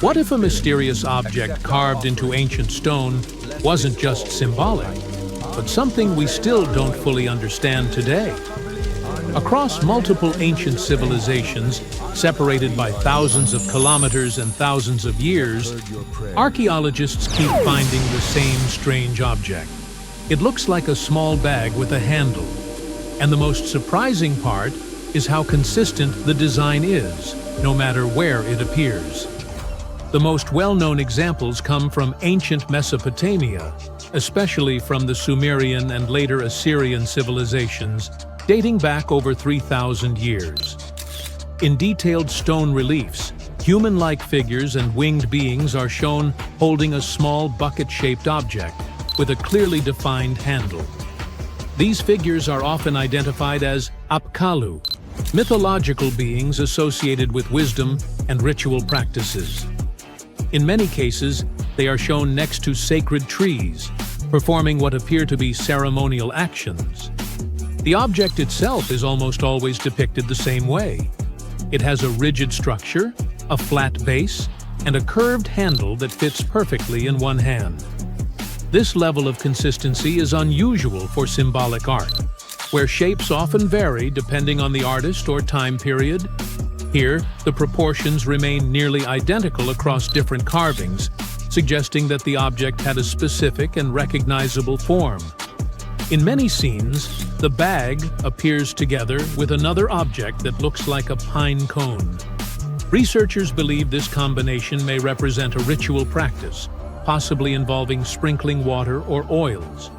What if a mysterious object carved into ancient stone wasn't just symbolic, but something we still don't fully understand today? Across multiple ancient civilizations, separated by thousands of kilometers and thousands of years, archaeologists keep finding the same strange object. It looks like a small bag with a handle. And the most surprising part is how consistent the design is, no matter where it appears. The most well-known examples come from ancient Mesopotamia, especially from the Sumerian and later Assyrian civilizations, dating back over 3,000 years. In detailed stone reliefs, human-like figures and winged beings are shown holding a small bucket-shaped object with a clearly defined handle. These figures are often identified as apkallu, mythological beings associated with wisdom and ritual practices. In many cases, they are shown next to sacred trees, performing what appear to be ceremonial actions. The object itself is almost always depicted the same way. It has a rigid structure, a flat base, and a curved handle that fits perfectly in one hand. This level of consistency is unusual for symbolic art, where shapes often vary depending on the artist or time period. Here, the proportions remain nearly identical across different carvings, suggesting that the object had a specific and recognizable form. In many scenes, the bag appears together with another object that looks like a pine cone. Researchers believe this combination may represent a ritual practice, possibly involving sprinkling water or oils.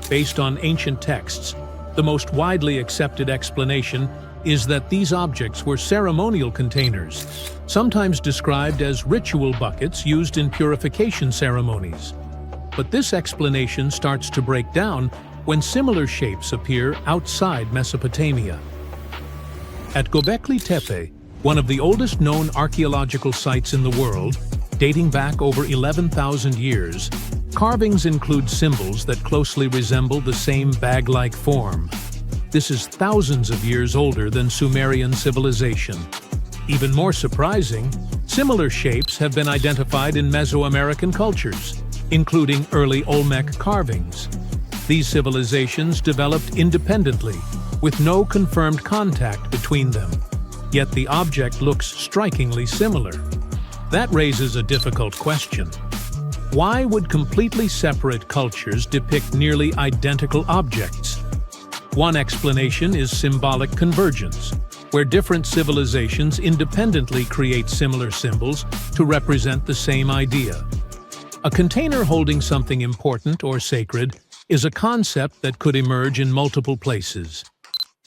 Based on ancient texts, the most widely accepted explanation is that these objects were ceremonial containers, sometimes described as ritual buckets used in purification ceremonies. But this explanation starts to break down when similar shapes appear outside Mesopotamia. At Göbekli Tepe, one of the oldest known archaeological sites in the world, dating back over 11,000 years, carvings include symbols that closely resemble the same bag-like form. This is thousands of years older than Sumerian civilization. Even more surprising, similar shapes have been identified in Mesoamerican cultures, including early Olmec carvings. These civilizations developed independently, with no confirmed contact between them. Yet the object looks strikingly similar. That raises a difficult question. Why would completely separate cultures depict nearly identical objects? One explanation is symbolic convergence, where different civilizations independently create similar symbols to represent the same idea. A container holding something important or sacred is a concept that could emerge in multiple places.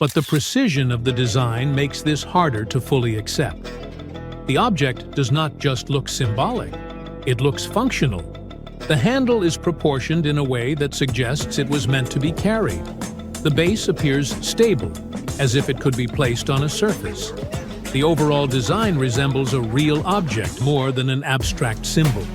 But the precision of the design makes this harder to fully accept. The object does not just look symbolic, it looks functional. The handle is proportioned in a way that suggests it was meant to be carried. The base appears stable, as if it could be placed on a surface. The overall design resembles a real object more than an abstract symbol.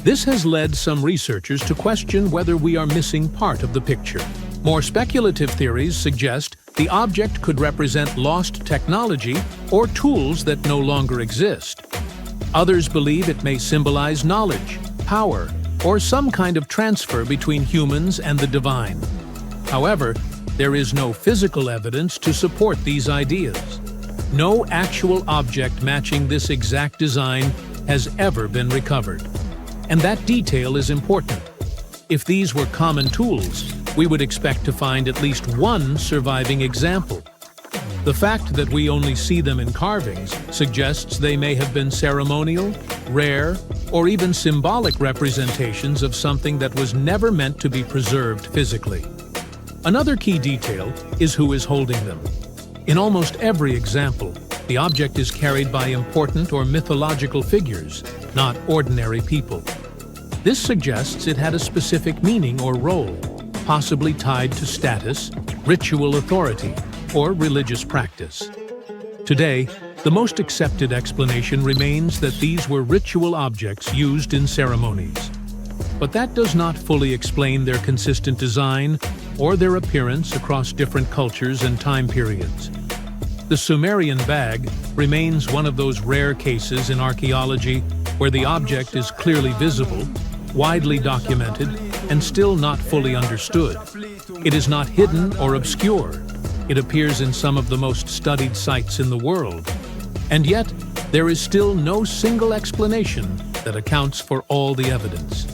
This has led some researchers to question whether we are missing part of the picture. More speculative theories suggest the object could represent lost technology or tools that no longer exist. Others believe it may symbolize knowledge, power, or some kind of transfer between humans and the divine. However, there is no physical evidence to support these ideas. No actual object matching this exact design has ever been recovered. And that detail is important. If these were common tools, we would expect to find at least one surviving example. The fact that we only see them in carvings suggests they may have been ceremonial, rare, or even symbolic representations of something that was never meant to be preserved physically. Another key detail is who is holding them. In almost every example, the object is carried by important or mythological figures, not ordinary people. This suggests it had a specific meaning or role, possibly tied to status, ritual authority, or religious practice. Today, the most accepted explanation remains that these were ritual objects used in ceremonies. But that does not fully explain their consistent design or their appearance across different cultures and time periods. The Sumerian bag remains one of those rare cases in archaeology where the object is clearly visible, widely documented, and still not fully understood. It is not hidden or obscure. It appears in some of the most studied sites in the world. And yet, there is still no single explanation that accounts for all the evidence.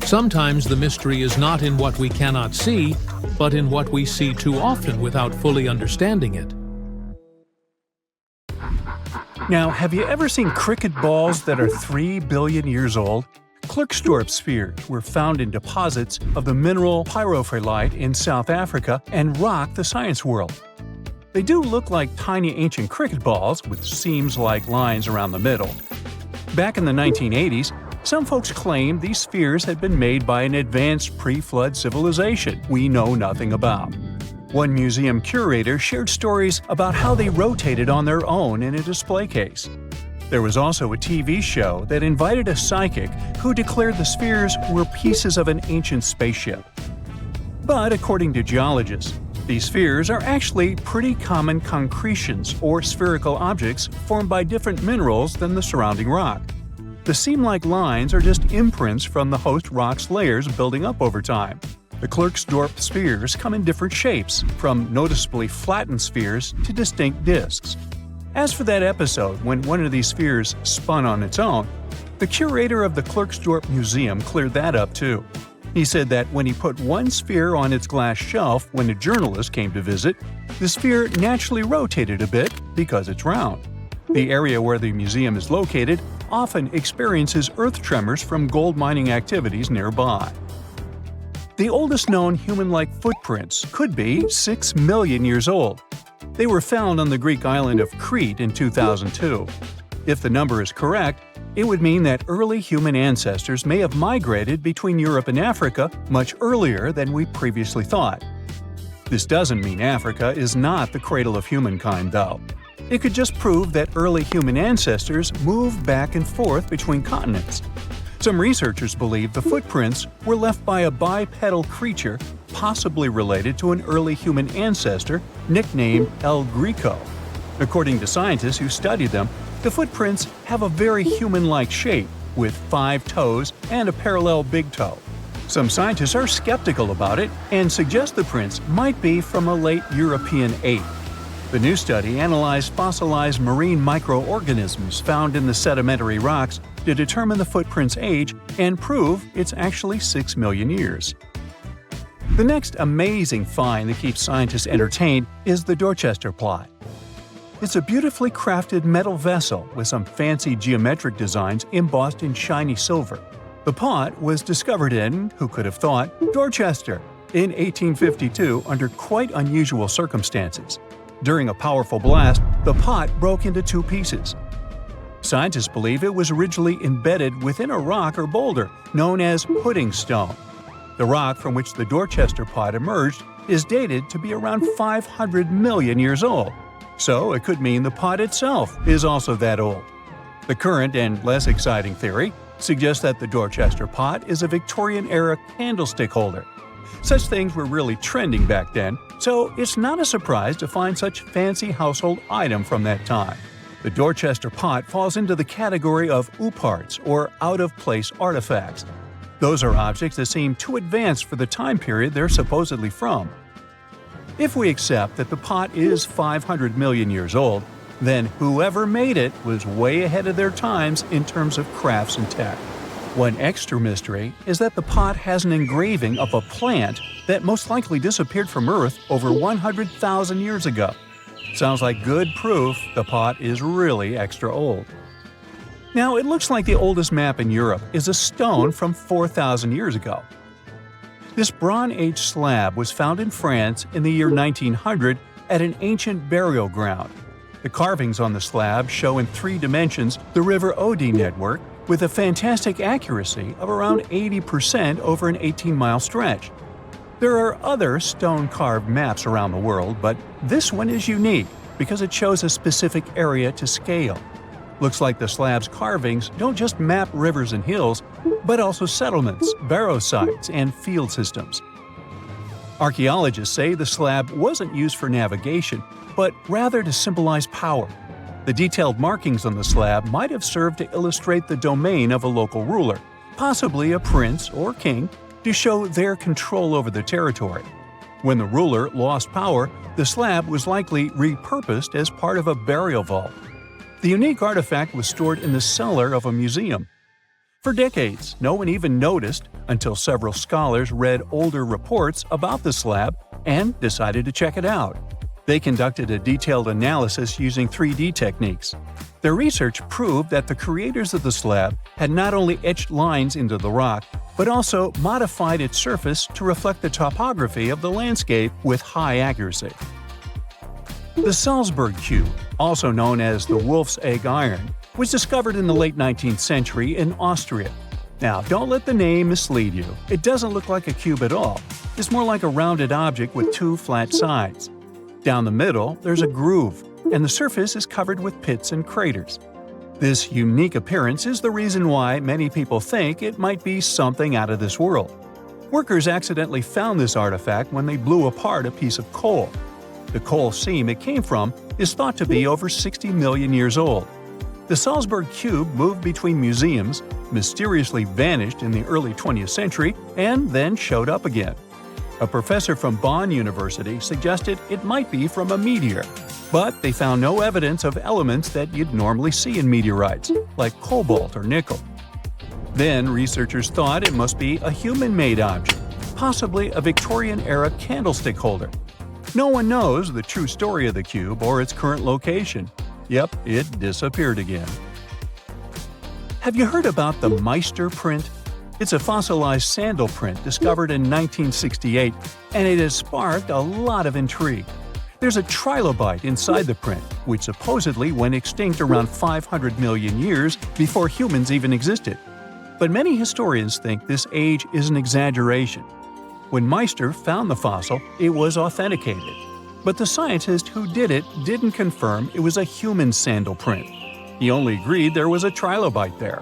Sometimes the mystery is not in what we cannot see, but in what we see too often without fully understanding it. Now, have you ever seen cricket balls that are 3 billion years old? Klerksdorp spheres were found in deposits of the mineral pyrophyllite in South Africa and rock the science world. They do look like tiny ancient cricket balls with seams-like lines around the middle. Back in the 1980s, some folks claimed these spheres had been made by an advanced pre-flood civilization we know nothing about. One museum curator shared stories about how they rotated on their own in a display case. There was also a TV show that invited a psychic who declared the spheres were pieces of an ancient spaceship. But according to geologists, these spheres are actually pretty common concretions or spherical objects formed by different minerals than the surrounding rock. The seam-like lines are just imprints from the host rock's layers building up over time. The Klerksdorp spheres come in different shapes, from noticeably flattened spheres to distinct discs. As for that episode when one of these spheres spun on its own, the curator of the Klerksdorp Museum cleared that up too. He said that when he put one sphere on its glass shelf when a journalist came to visit, the sphere naturally rotated a bit because it's round. The area where the museum is located often experiences earth tremors from gold mining activities nearby. The oldest known human-like footprints could be 6 million years old. They were found on the Greek island of Crete in 2002. If the number is correct, it would mean that early human ancestors may have migrated between Europe and Africa much earlier than we previously thought. This doesn't mean Africa is not the cradle of humankind, though. It could just prove that early human ancestors moved back and forth between continents. Some researchers believe the footprints were left by a bipedal creature possibly related to an early human ancestor nicknamed El Greco. According to scientists who studied them, the footprints have a very human-like shape, with 5 toes and a parallel big toe. Some scientists are skeptical about it and suggest the prints might be from a late European ape. The new study analyzed fossilized marine microorganisms found in the sedimentary rocks to determine the footprint's age and prove it's actually 6 million years. The next amazing find that keeps scientists entertained is the Dorchester pot. It's a beautifully crafted metal vessel with some fancy geometric designs embossed in shiny silver. The pot was discovered in, who could have thought, Dorchester in 1852 under quite unusual circumstances. During a powerful blast, the pot broke into 2 pieces. Scientists believe it was originally embedded within a rock or boulder known as pudding stone. The rock from which the Dorchester pot emerged is dated to be around 500 million years old, so it could mean the pot itself is also that old. The current and less exciting theory suggests that the Dorchester pot is a Victorian-era candlestick holder. Such things were really trending back then, so it's not a surprise to find such fancy household item from that time. The Dorchester pot falls into the category of ooparts, or out-of-place artifacts. Those are objects that seem too advanced for the time period they're supposedly from. If we accept that the pot is 500 million years old, then whoever made it was way ahead of their times in terms of crafts and tech. One extra mystery is that the pot has an engraving of a plant that most likely disappeared from Earth over 100,000 years ago. Sounds like good proof the pot is really extra old. Now, it looks like the oldest map in Europe is a stone from 4,000 years ago. This Bronze Age slab was found in France in the year 1900 at an ancient burial ground. The carvings on the slab show in 3 dimensions the River Odey network with a fantastic accuracy of around 80% over an 18-mile stretch. There are other stone-carved maps around the world, but this one is unique because it shows a specific area to scale. Looks like the slab's carvings don't just map rivers and hills, but also settlements, barrow sites, and field systems. Archaeologists say the slab wasn't used for navigation, but rather to symbolize power. The detailed markings on the slab might have served to illustrate the domain of a local ruler, possibly a prince or king, to show their control over the territory. When the ruler lost power, the slab was likely repurposed as part of a burial vault. The unique artifact was stored in the cellar of a museum. For decades, no one even noticed until several scholars read older reports about the slab and decided to check it out. They conducted a detailed analysis using 3D techniques. Their research proved that the creators of the slab had not only etched lines into the rock, but also modified its surface to reflect the topography of the landscape with high accuracy. The Salzburg Cube, also known as the Wolf's Egg Iron, was discovered in the late 19th century in Austria. Now, don't let the name mislead you. It doesn't look like a cube at all. It's more like a rounded object with two flat sides. Down the middle, there's a groove, and the surface is covered with pits and craters. This unique appearance is the reason why many people think it might be something out of this world. Workers accidentally found this artifact when they blew apart a piece of coal. The coal seam it came from is thought to be over 60 million years old. The Salzburg Cube moved between museums, mysteriously vanished in the early 20th century, and then showed up again. A professor from Bonn University suggested it might be from a meteor, but they found no evidence of elements that you'd normally see in meteorites, like cobalt or nickel. Then researchers thought it must be a human-made object, possibly a Victorian-era candlestick holder. No one knows the true story of the cube or its current location. Yep, it disappeared again. Have you heard about the Meister print? It's a fossilized sandal print discovered in 1968, and it has sparked a lot of intrigue. There's a trilobite inside the print, which supposedly went extinct around 500 million years before humans even existed. But many historians think this age is an exaggeration. When Meister found the fossil, it was authenticated. But the scientist who did it didn't confirm it was a human sandal print. He only agreed there was a trilobite there.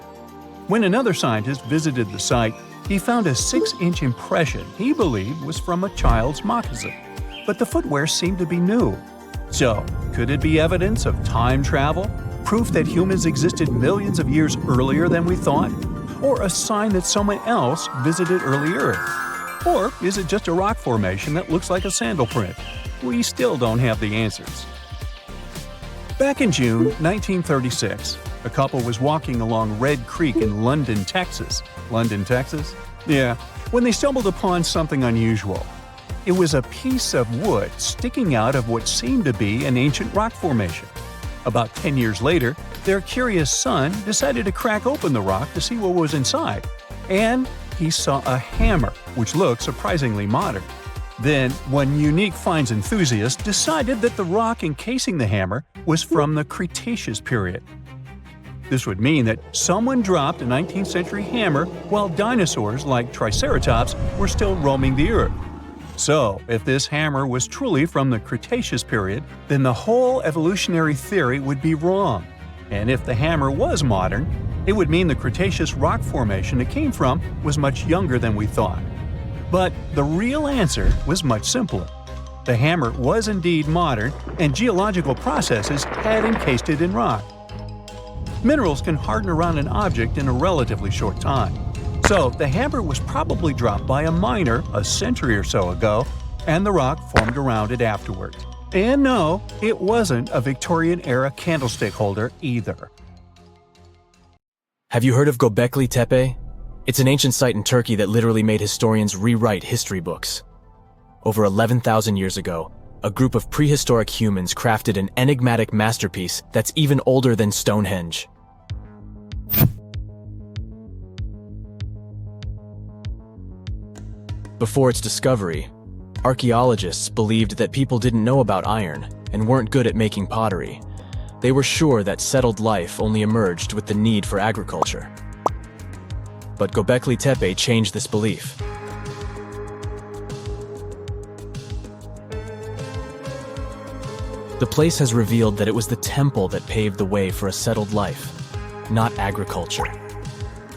When another scientist visited the site, he found a 6-inch impression he believed was from a child's moccasin. But the footwear seemed to be new. So, could it be evidence of time travel? Proof that humans existed millions of years earlier than we thought? Or a sign that someone else visited early Earth? Or is it just a rock formation that looks like a sandal print? We still don't have the answers. Back in June 1936, a couple was walking along Red Creek in London, Texas. London, Texas? Yeah, when they stumbled upon something unusual. It was a piece of wood sticking out of what seemed to be an ancient rock formation. About 10 years later, their curious son decided to crack open the rock to see what was inside. And he saw a hammer, which looked surprisingly modern. Then, one unique finds enthusiast decided that the rock encasing the hammer was from the Cretaceous period. This would mean that someone dropped a 19th century hammer while dinosaurs like Triceratops were still roaming the earth. So, if this hammer was truly from the Cretaceous period, then the whole evolutionary theory would be wrong. And if the hammer was modern, it would mean the Cretaceous rock formation it came from was much younger than we thought. But the real answer was much simpler. The hammer was indeed modern, and geological processes had encased it in rock. Minerals can harden around an object in a relatively short time. So the hammer was probably dropped by a miner a century or so ago, and the rock formed around it afterwards. And no, it wasn't a Victorian-era candlestick holder either. Have you heard of Göbekli Tepe? It's an ancient site in Turkey that literally made historians rewrite history books. Over 11,000 years ago, a group of prehistoric humans crafted an enigmatic masterpiece that's even older than Stonehenge. Before its discovery, archaeologists believed that people didn't know about iron and weren't good at making pottery. They were sure that settled life only emerged with the need for agriculture. But Göbekli Tepe changed this belief. The place has revealed that it was the temple that paved the way for a settled life, not agriculture.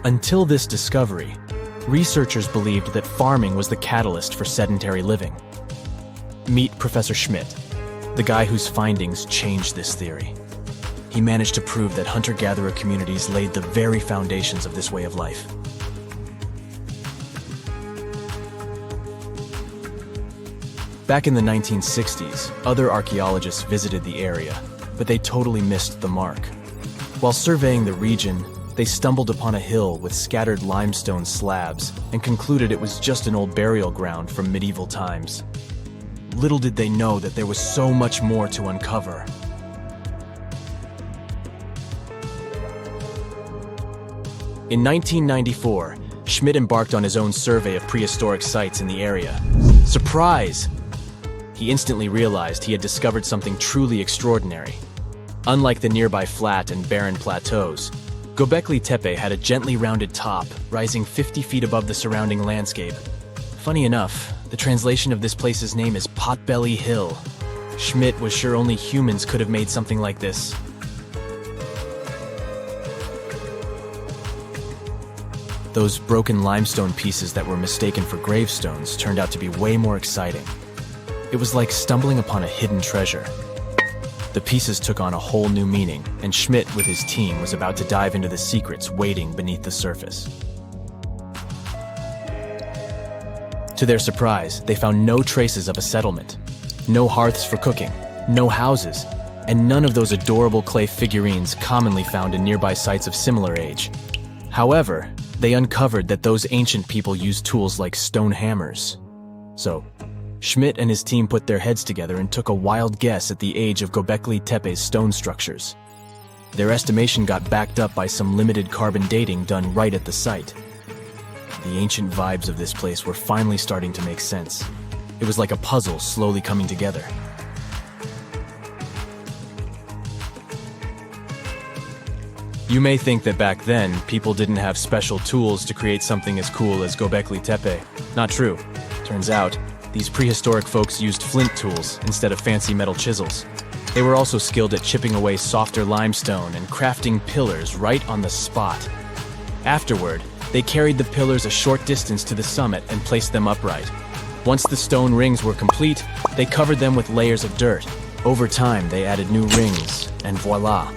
Until this discovery, researchers believed that farming was the catalyst for sedentary living. Meet Professor Schmidt, the guy whose findings changed this theory. he managed to prove that hunter-gatherer communities laid the very foundations of this way of life. Back in the 1960s, other archaeologists visited the area, but they totally missed the mark. While surveying the region, they stumbled upon a hill with scattered limestone slabs and concluded it was just an old burial ground from medieval times. Little did they know that there was so much more to uncover. In 1994, Schmidt embarked on his own survey of prehistoric sites in the area. Surprise! He instantly realized he had discovered something truly extraordinary. Unlike the nearby flat and barren plateaus, Göbekli Tepe had a gently rounded top, rising 50 feet above the surrounding landscape. Funny enough, the translation of this place's name is Potbelly Hill. Schmidt was sure only humans could have made something like this. Those broken limestone pieces that were mistaken for gravestones turned out to be way more exciting. It was like stumbling upon a hidden treasure. The pieces took on a whole new meaning, and Schmidt with his team was about to dive into the secrets waiting beneath the surface. To their surprise, they found no traces of a settlement, no hearths for cooking, no houses, and none of those adorable clay figurines commonly found in nearby sites of similar age. However, they uncovered that those ancient people used tools like stone hammers. So, Schmidt and his team put their heads together and took a wild guess at the age of Göbekli Tepe's stone structures. Their estimation got backed up by some limited carbon dating done right at the site. The ancient vibes of this place were finally starting to make sense. It was like a puzzle slowly coming together. You may think that back then, people didn't have special tools to create something as cool as Göbekli Tepe. Not true. Turns out, these prehistoric folks used flint tools instead of fancy metal chisels. They were also skilled at chipping away softer limestone and crafting pillars right on the spot. Afterward, they carried the pillars a short distance to the summit and placed them upright. Once the stone rings were complete, they covered them with layers of dirt. Over time, they added new rings, and voila!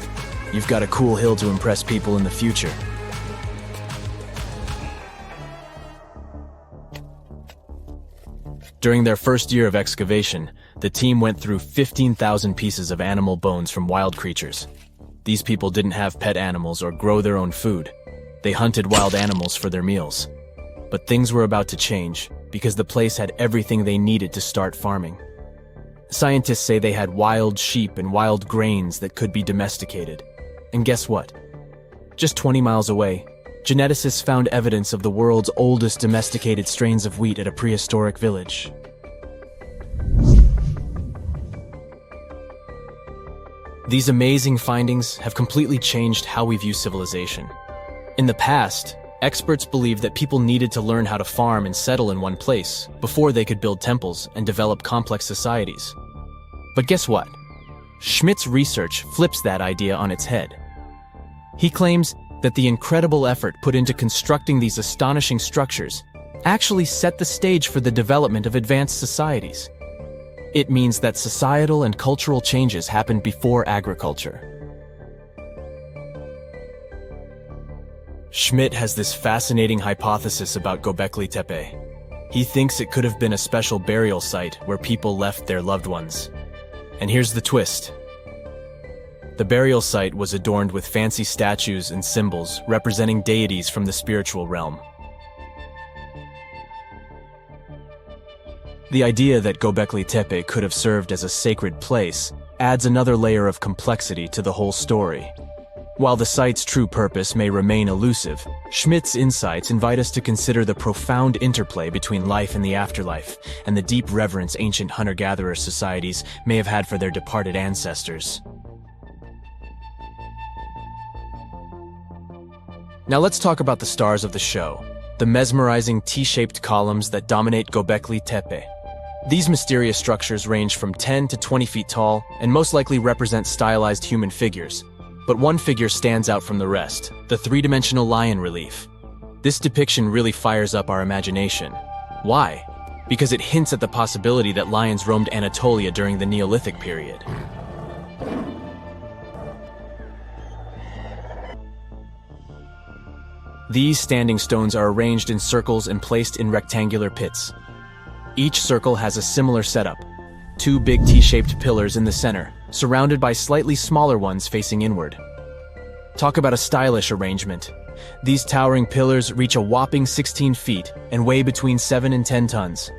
You've got a cool hill to impress people in the future. During their first year of excavation, the team went through 15,000 pieces of animal bones from wild creatures. These people didn't have pet animals or grow their own food. They hunted wild animals for their meals. But things were about to change, because the place had everything they needed to start farming. Scientists say they had wild sheep and wild grains that could be domesticated. And guess what? Just 20 miles away, geneticists found evidence of the world's oldest domesticated strains of wheat at a prehistoric village. These amazing findings have completely changed how we view civilization. In the past, experts believed that people needed to learn how to farm and settle in one place before they could build temples and develop complex societies. But guess what? Schmidt's research flips that idea on its head. He claims that the incredible effort put into constructing these astonishing structures actually set the stage for the development of advanced societies. It means that societal and cultural changes happened before agriculture. Schmidt has this fascinating hypothesis about Göbekli Tepe. He thinks it could have been a special burial site where people left their loved ones. And here's the twist. The burial site was adorned with fancy statues and symbols representing deities from the spiritual realm. The idea that Göbekli Tepe could have served as a sacred place adds another layer of complexity to the whole story. While the site's true purpose may remain elusive, Schmidt's insights invite us to consider the profound interplay between life and the afterlife, and the deep reverence ancient hunter-gatherer societies may have had for their departed ancestors. Now let's talk about the stars of the show, the mesmerizing T-shaped columns that dominate Göbekli Tepe. These mysterious structures range from 10 to 20 feet tall and most likely represent stylized human figures. But one figure stands out from the rest, the three-dimensional lion relief. This depiction really fires up our imagination. Why? Because it hints at the possibility that lions roamed Anatolia during the Neolithic period. These standing stones are arranged in circles and placed in rectangular pits. Each circle has a similar setup: 2 big T-shaped pillars in the center, surrounded by slightly smaller ones facing inward. Talk about a stylish arrangement. These towering pillars reach a whopping 16 feet and weigh between 7 and 10 tons.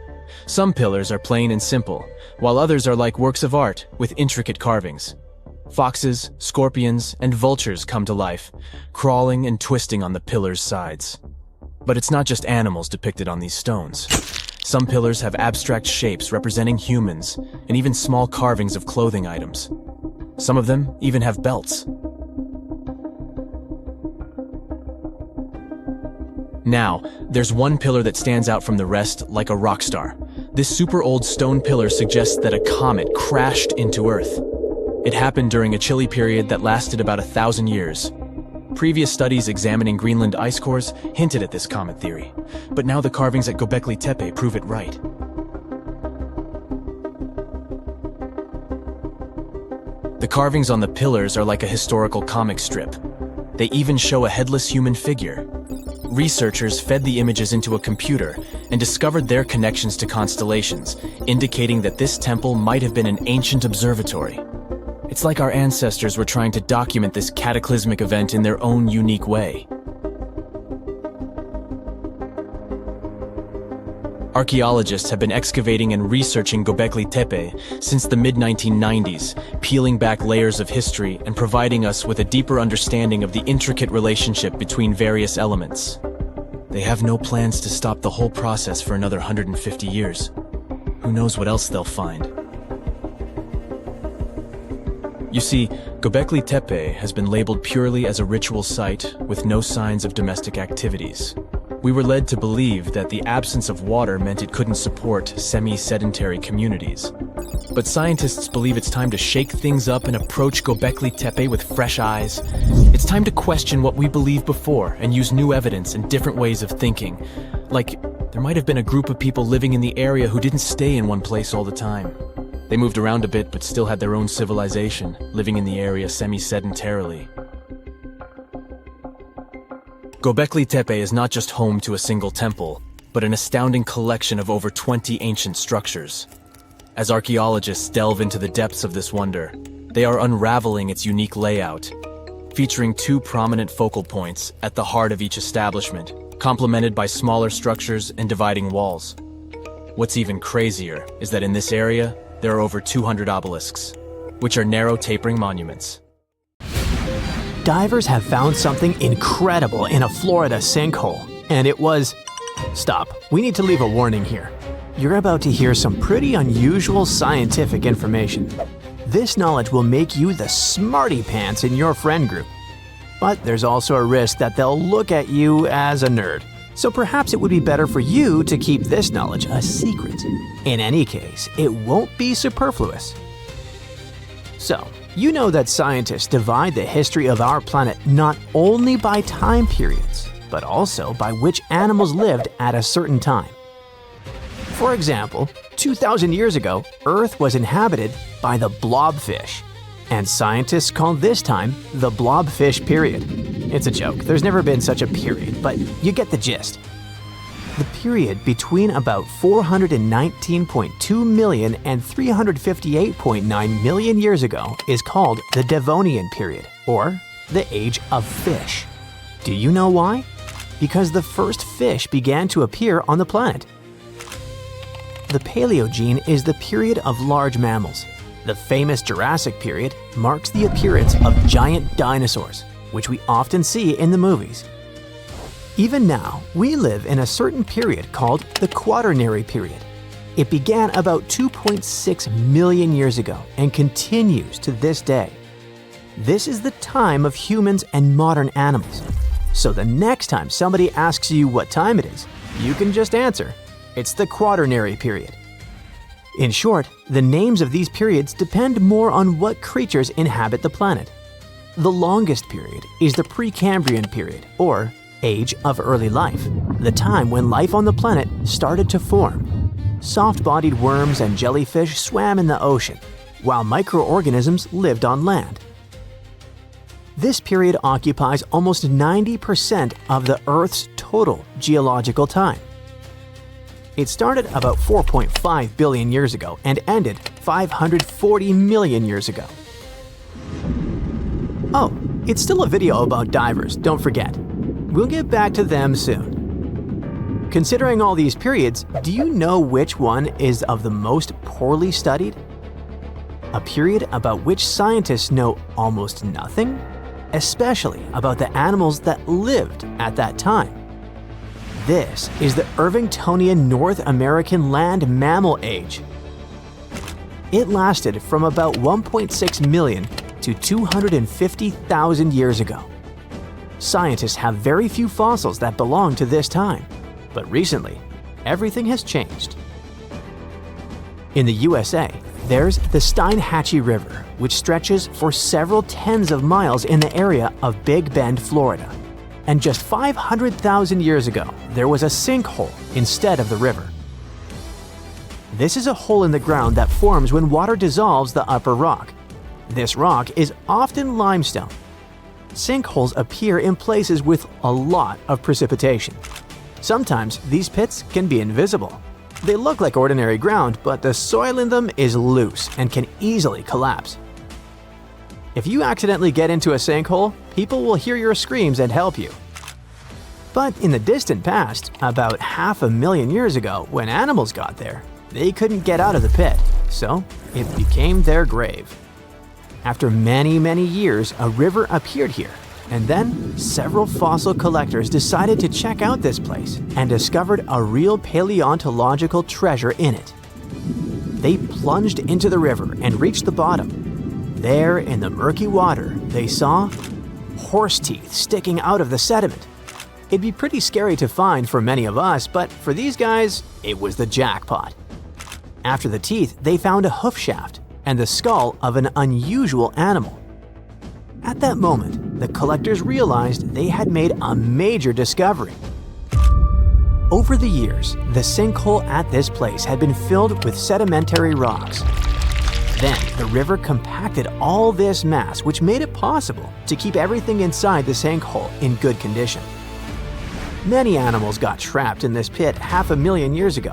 Some pillars are plain and simple, while others are like works of art with intricate carvings. Foxes, scorpions, and vultures come to life, crawling and twisting on the pillars' sides. But it's not just animals depicted on these stones. Some pillars have abstract shapes representing humans, and even small carvings of clothing items. Some of them even have belts. Now, there's one pillar that stands out from the rest like a rock star. This super old stone pillar suggests that a comet crashed into Earth. It happened during a chilly period that lasted about 1,000 years. Previous studies examining Greenland ice cores hinted at this comet theory, but now the carvings at Göbekli Tepe prove it right. The carvings on the pillars are like a historical comic strip. They even show a headless human figure. Researchers fed the images into a computer and discovered their connections to constellations, indicating that this temple might have been an ancient observatory. It's like our ancestors were trying to document this cataclysmic event in their own unique way. Archaeologists have been excavating and researching Göbekli Tepe since the mid-1990s, peeling back layers of history and providing us with a deeper understanding of the intricate relationship between various elements. They have no plans to stop the whole process for another 150 years. Who knows what else they'll find? You see, Göbekli Tepe has been labeled purely as a ritual site with no signs of domestic activities. We were led to believe that the absence of water meant it couldn't support semi-sedentary communities. But scientists believe it's time to shake things up and approach Göbekli Tepe with fresh eyes. It's time to question what we believed before and use new evidence and different ways of thinking. Like, there might have been a group of people living in the area who didn't stay in one place all the time. They moved around a bit but still had their own civilization, living in the area semi-sedentarily. Göbekli Tepe is not just home to a single temple, but an astounding collection of over 20 ancient structures. As archaeologists delve into the depths of this wonder, they are unraveling its unique layout, featuring 2 prominent focal points at the heart of each establishment, complemented by smaller structures and dividing walls. What's even crazier is that in this area, there are over 200 obelisks, which are narrow tapering monuments. Divers have found something incredible in a Florida sinkhole, and it was... Stop, we need to leave a warning here. You're about to hear some pretty unusual scientific information. This knowledge will make you the smarty pants in your friend group. But there's also a risk that they'll look at you as a nerd. So perhaps it would be better for you to keep this knowledge a secret. In any case, it won't be superfluous. So, you know that scientists divide the history of our planet not only by time periods, but also by which animals lived at a certain time. For example, 2,000 years ago, Earth was inhabited by the blobfish, and scientists call this time the blobfish period. It's a joke, there's never been such a period, but you get the gist. The period between about 419.2 million and 358.9 million years ago is called the Devonian period, or the Age of Fish. Do you know why? Because the first fish began to appear on the planet. The Paleogene is the period of large mammals. The famous Jurassic period marks the appearance of giant dinosaurs, which we often see in the movies. Even now, we live in a certain period called the Quaternary period. It began about 2.6 million years ago and continues to this day. This is the time of humans and modern animals. So the next time somebody asks you what time it is, you can just answer, it's the Quaternary period. In short, the names of these periods depend more on what creatures inhabit the planet. The longest period is the Precambrian period, or Age of Early Life, the time when life on the planet started to form. Soft-bodied worms and jellyfish swam in the ocean, while microorganisms lived on land. This period occupies almost 90% of the Earth's total geological time. It started about 4.5 billion years ago and ended 540 million years ago. Oh, it's still a video about divers, don't forget. We'll get back to them soon. Considering all these periods, do you know which one is of the most poorly studied? A period about which scientists know almost nothing, especially about the animals that lived at that time. This is the Irvingtonian North American land mammal age. It lasted from about 1.6 million to 250,000 years ago. Scientists have very few fossils that belong to this time, but recently, everything has changed. In the USA, there's the Steinhatchee River, which stretches for several tens of miles in the area of Big Bend, Florida. And just 500,000 years ago, there was a sinkhole instead of the river. This is a hole in the ground that forms when water dissolves the upper rock. This rock is often limestone. Sinkholes appear in places with a lot of precipitation. Sometimes these pits can be invisible. They look like ordinary ground, but the soil in them is loose and can easily collapse. If you accidentally get into a sinkhole, people will hear your screams and help you. But in the distant past, about 500,000 years ago, when animals got there, they couldn't get out of the pit, so it became their grave. After many, many years, a river appeared here, and then several fossil collectors decided to check out this place and discovered a real paleontological treasure in it. They plunged into the river and reached the bottom. There, in the murky water, they saw horse teeth sticking out of the sediment. It'd be pretty scary to find for many of us, but for these guys, it was the jackpot. After the teeth, they found a hoof shaft and the skull of an unusual animal. At that moment, the collectors realized they had made a major discovery. Over the years, the sinkhole at this place had been filled with sedimentary rocks. Then, the river compacted all this mass, which made it possible to keep everything inside the sinkhole in good condition. Many animals got trapped in this pit 500,000 years ago,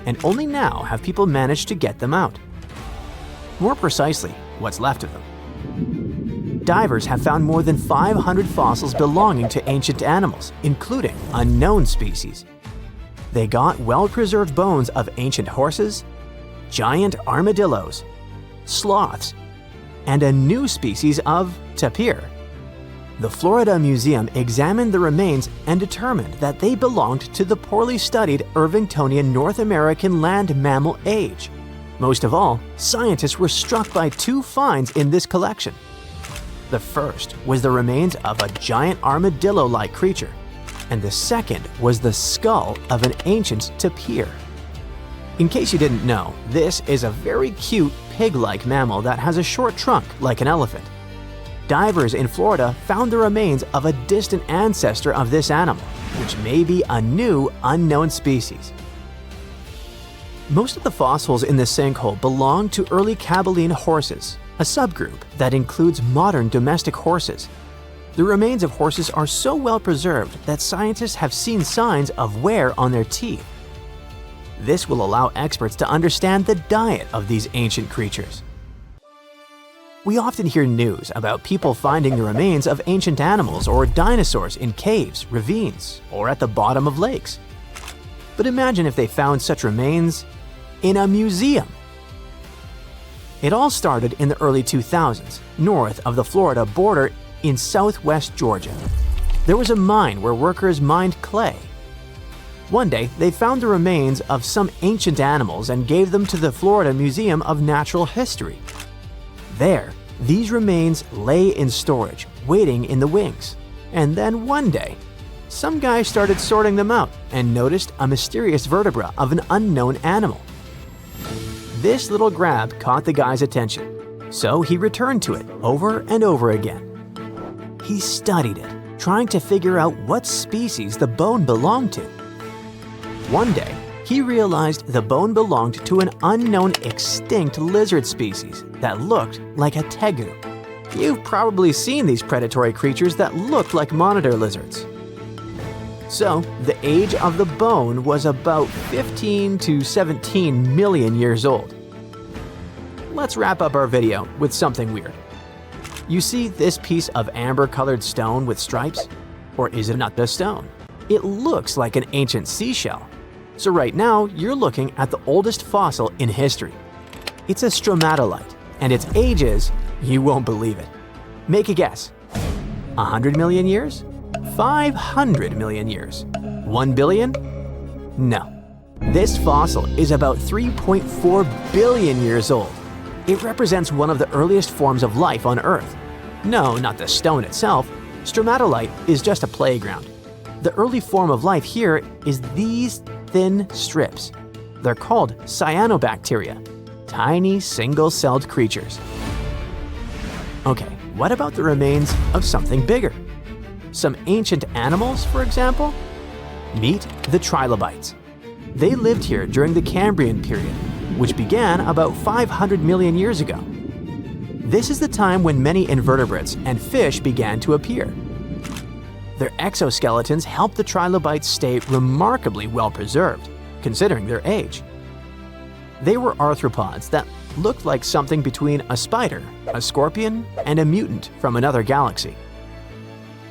and only now have people managed to get them out. More precisely, what's left of them. Divers have found more than 500 fossils belonging to ancient animals, including unknown species. They got well-preserved bones of ancient horses, giant armadillos, sloths, and a new species of tapir. The Florida Museum examined the remains and determined that they belonged to the poorly studied Irvingtonian North American land mammal age. Most of all, scientists were struck by two finds in this collection. The first was the remains of a giant armadillo-like creature, and the second was the skull of an ancient tapir. In case you didn't know, this is a very cute pig-like mammal that has a short trunk like an elephant. Divers in Florida found the remains of a distant ancestor of this animal, which may be a new unknown species. Most of the fossils in this sinkhole belong to early Caballine horses, a subgroup that includes modern domestic horses. The remains of horses are so well preserved that scientists have seen signs of wear on their teeth. This will allow experts to understand the diet of these ancient creatures. We often hear news about people finding the remains of ancient animals or dinosaurs in caves, ravines, or at the bottom of lakes. But imagine if they found such remains in a museum. It all started in the early 2000s, north of the Florida border in southwest Georgia. There was a mine where workers mined clay. One day, they found the remains of some ancient animals and gave them to the Florida Museum of Natural History. There, these remains lay in storage, waiting in the wings. And then one day, some guy started sorting them out and noticed a mysterious vertebra of an unknown animal. This little grab caught the guy's attention, so he returned to it over and over again. He studied it, trying to figure out what species the bone belonged to. One day, he realized the bone belonged to an unknown extinct lizard species that looked like a tegu. You've probably seen these predatory creatures that looked like monitor lizards. So, the age of the bone was about 15 to 17 million years old. Let's wrap up our video with something weird. You see this piece of amber-colored stone with stripes? Or is it not the stone? It looks like an ancient seashell. So right now, you're looking at the oldest fossil in history. It's a stromatolite, and its age is, you won't believe it. Make a guess. 100 million years? 500 million years? 1 billion? No. This fossil is about 3.4 billion years old. It represents one of the earliest forms of life on Earth. No, not the stone itself. Stromatolite is just a playground. The early form of life here is these thin strips. They're called cyanobacteria, tiny single-celled creatures. Okay, what about the remains of something bigger? Some ancient animals, for example? Meet the trilobites. They lived here during the Cambrian period, which began about 500 million years ago. This is the time when many invertebrates and fish began to appear. Their exoskeletons helped the trilobites stay remarkably well preserved, considering their age. They were arthropods that looked like something between a spider, a scorpion, and a mutant from another galaxy.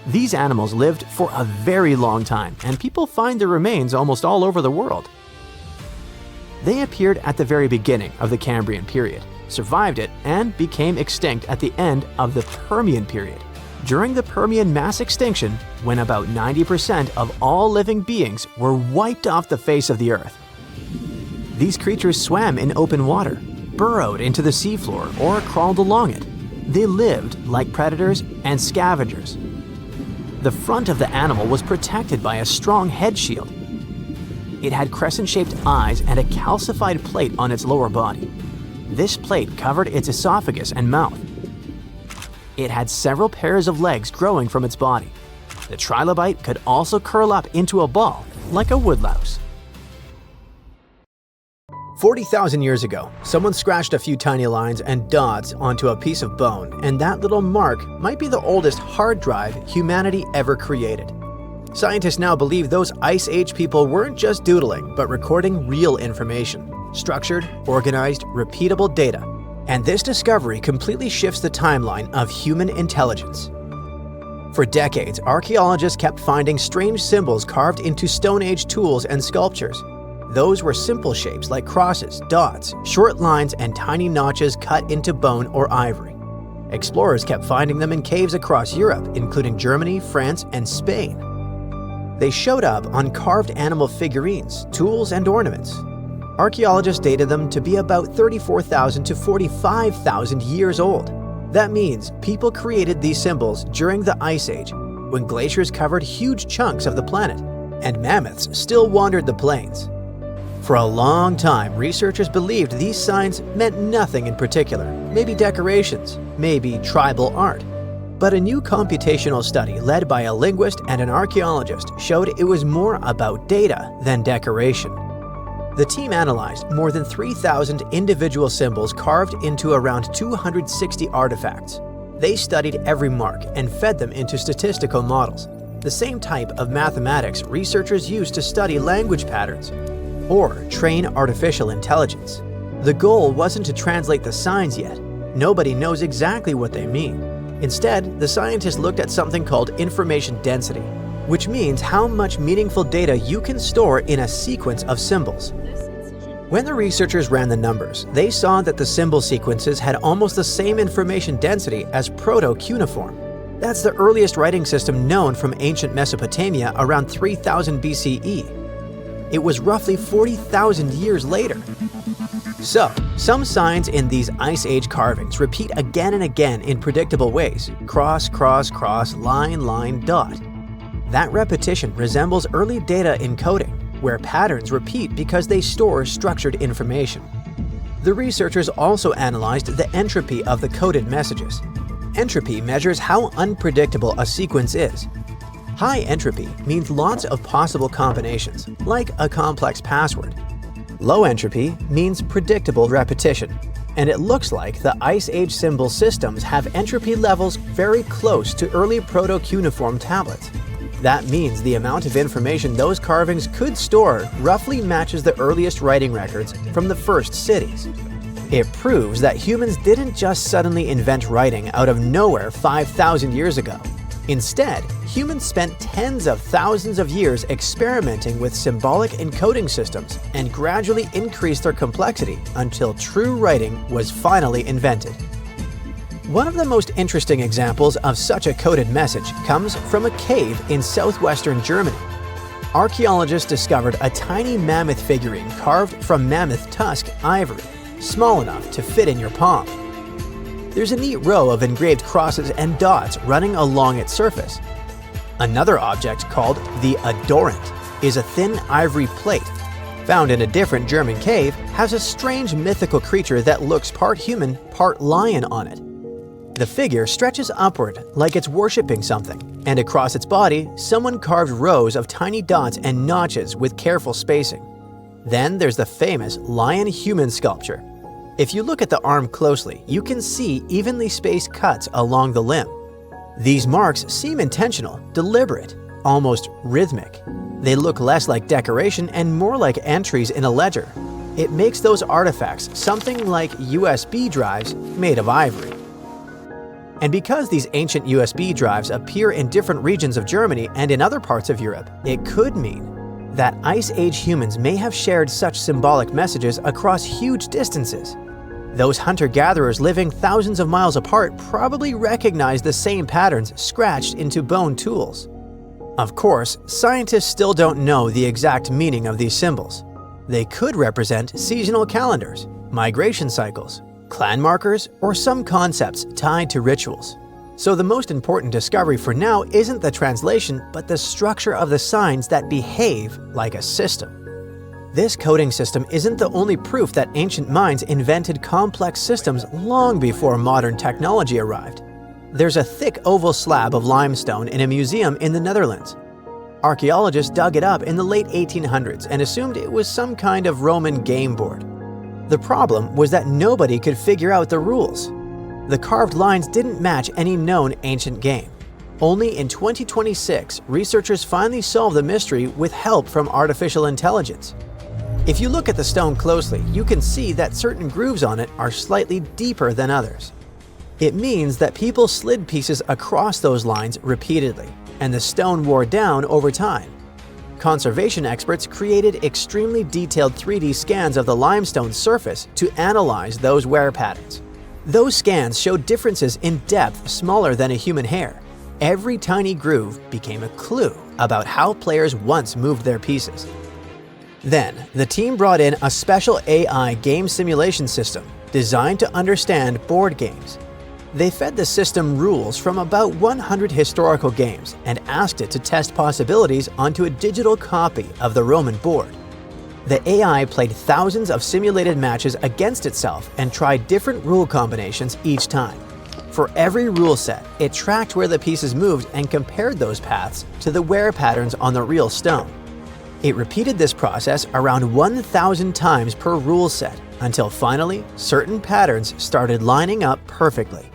These animals lived for a very long time, and people find their remains almost all over the world. They appeared at the very beginning of the Cambrian period, survived it, and became extinct at the end of the Permian period. During the Permian mass extinction, when about 90% of all living beings were wiped off the face of the Earth. These creatures swam in open water, burrowed into the seafloor, or crawled along it. They lived like predators and scavengers. The front of the animal was protected by a strong head shield. It had crescent-shaped eyes and a calcified plate on its lower body. This plate covered its esophagus and mouth. It had several pairs of legs growing from its body. The trilobite could also curl up into a ball, like a woodlouse. 40,000 years ago, someone scratched a few tiny lines and dots onto a piece of bone, and that little mark might be the oldest hard drive humanity ever created. Scientists now believe those Ice Age people weren't just doodling, but recording real information, structured, organized, repeatable data. And this discovery completely shifts the timeline of human intelligence. For decades, archaeologists kept finding strange symbols carved into Stone Age tools and sculptures. Those were simple shapes like crosses, dots, short lines, and tiny notches cut into bone or ivory. Explorers kept finding them in caves across Europe, including Germany, France, and Spain. They showed up on carved animal figurines, tools, and ornaments. Archaeologists dated them to be about 34,000 to 45,000 years old. That means people created these symbols during the Ice Age, when glaciers covered huge chunks of the planet, and mammoths still wandered the plains. For a long time, researchers believed these signs meant nothing in particular, maybe decorations, maybe tribal art. But a new computational study led by a linguist and an archaeologist showed it was more about data than decoration. The team analyzed more than 3,000 individual symbols carved into around 260 artifacts. They studied every mark and fed them into statistical models, the same type of mathematics researchers use to study language patterns or train artificial intelligence. The goal wasn't to translate the signs yet. Nobody knows exactly what they mean. Instead, the scientists looked at something called information density, which means how much meaningful data you can store in a sequence of symbols. When the researchers ran the numbers, they saw that the symbol sequences had almost the same information density as proto-cuneiform. That's the earliest writing system known from ancient Mesopotamia around 3000 BCE. It was roughly 40,000 years later. So, some signs in these Ice Age carvings repeat again and again in predictable ways: cross, cross, cross, line, line, dot. That repetition resembles early data encoding, where patterns repeat because they store structured information. The researchers also analyzed the entropy of the coded messages. Entropy measures how unpredictable a sequence is. High entropy means lots of possible combinations, like a complex password. Low entropy means predictable repetition. and it looks like the Ice Age symbol systems have entropy levels very close to early proto-cuneiform tablets. That means the amount of information those carvings could store roughly matches the earliest writing records from the first cities. It proves that humans didn't just suddenly invent writing out of nowhere 5,000 years ago. Instead, humans spent tens of thousands of years experimenting with symbolic encoding systems and gradually increased their complexity until true writing was finally invented. One of the most interesting examples of such a coded message comes from a cave in southwestern Germany. Archaeologists discovered a tiny mammoth figurine carved from mammoth tusk ivory, small enough to fit in your palm. There's a neat row of engraved crosses and dots running along its surface. Another object called the adorant is a thin ivory plate. Found in a different German cave, has a strange mythical creature that looks part human, part lion on it. The figure stretches upward like it's worshipping something, and across its body, someone carved rows of tiny dots and notches with careful spacing. Then there's the famous lion-human sculpture. If you look at the arm closely, you can see evenly spaced cuts along the limb. These marks seem intentional, deliberate, almost rhythmic. They look less like decoration and more like entries in a ledger. It makes those artifacts something like USB drives made of ivory. And because these ancient USB drives appear in different regions of Germany and in other parts of Europe, it could mean that Ice Age humans may have shared such symbolic messages across huge distances. Those hunter-gatherers living thousands of miles apart probably recognized the same patterns scratched into bone tools. Of course, scientists still don't know the exact meaning of these symbols. They could represent seasonal calendars, migration cycles, clan markers, or some concepts tied to rituals. So the most important discovery for now isn't the translation, but the structure of the signs that behave like a system. This coding system isn't the only proof that ancient minds invented complex systems long before modern technology arrived. There's a thick oval slab of limestone in a museum in the Netherlands. Archaeologists dug it up in the late 1800s and assumed it was some kind of Roman game board. The problem was that nobody could figure out the rules. The carved lines didn't match any known ancient game. Only in 2026, researchers finally solved the mystery with help from artificial intelligence. If you look at the stone closely, you can see that certain grooves on it are slightly deeper than others. It means that people slid pieces across those lines repeatedly, and the stone wore down over time. Conservation experts created extremely detailed 3D scans of the limestone surface to analyze those wear patterns. Those scans showed differences in depth smaller than a human hair. Every tiny groove became a clue about how players once moved their pieces. Then, the team brought in a special AI game simulation system designed to understand board games. They fed the system rules from about 100 historical games and asked it to test possibilities onto a digital copy of the Roman board. The AI played thousands of simulated matches against itself and tried different rule combinations each time. For every rule set, it tracked where the pieces moved and compared those paths to the wear patterns on the real stone. It repeated this process around 1,000 times per rule set until finally certain patterns started lining up perfectly.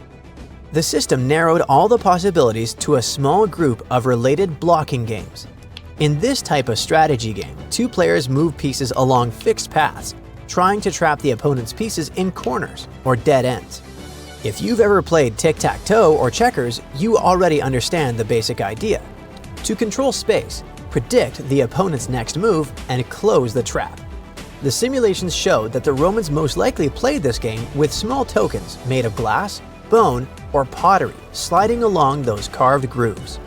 The system narrowed all the possibilities to a small group of related blocking games. In this type of strategy game, two players move pieces along fixed paths, trying to trap the opponent's pieces in corners or dead ends. If you've ever played tic-tac-toe or checkers, you already understand the basic idea. To control space, predict the opponent's next move, and close the trap. The simulations showed that the Romans most likely played this game with small tokens made of glass, bone, or pottery sliding along those carved grooves.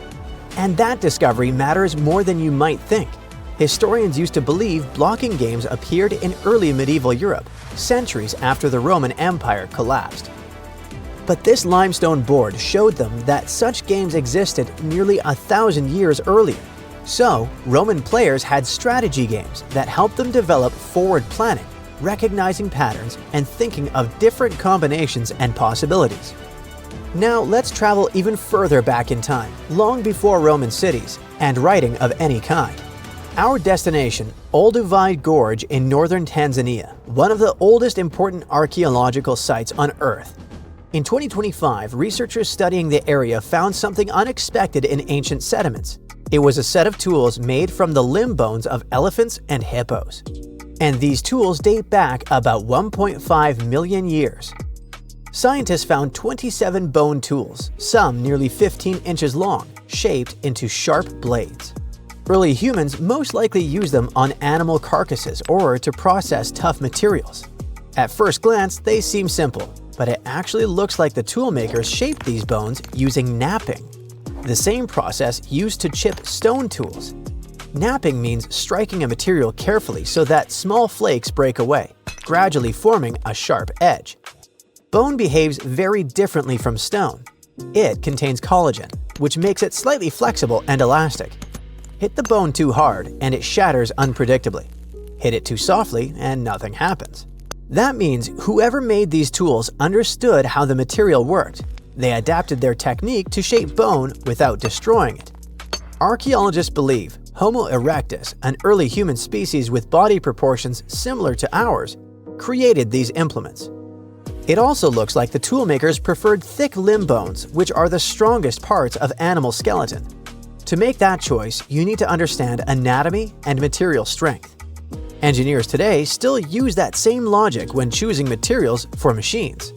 And that discovery matters more than you might think. Historians used to believe blocking games appeared in early medieval Europe, centuries after the Roman Empire collapsed. But this limestone board showed them that such games existed nearly 1,000 years earlier. So, Roman players had strategy games that helped them develop forward planning, recognizing patterns, and thinking of different combinations and possibilities. Now let's travel even further back in time, long before Roman cities and writing of any kind. Our destination, Olduvai Gorge in northern Tanzania, one of the oldest important archaeological sites on Earth. In 2025, researchers studying the area found something unexpected in ancient sediments. It was a set of tools made from the limb bones of elephants and hippos. And these tools date back about 1.5 million years. Scientists found 27 bone tools, some nearly 15 inches long, shaped into sharp blades. Early humans most likely used them on animal carcasses or to process tough materials. At first glance, they seem simple, but it actually looks like the toolmakers shaped these bones using knapping, the same process used to chip stone tools. Knapping means striking a material carefully so that small flakes break away, gradually forming a sharp edge. Bone behaves very differently from stone. It contains collagen, which makes it slightly flexible and elastic. Hit the bone too hard and it shatters unpredictably. Hit it too softly and nothing happens. That means whoever made these tools understood how the material worked. They adapted their technique to shape bone without destroying it. Archaeologists believe Homo erectus, an early human species with body proportions similar to ours, created these implements. It also looks like the toolmakers preferred thick limb bones, which are the strongest parts of animal skeleton. To make that choice, you need to understand anatomy and material strength. Engineers today still use that same logic when choosing materials for machines.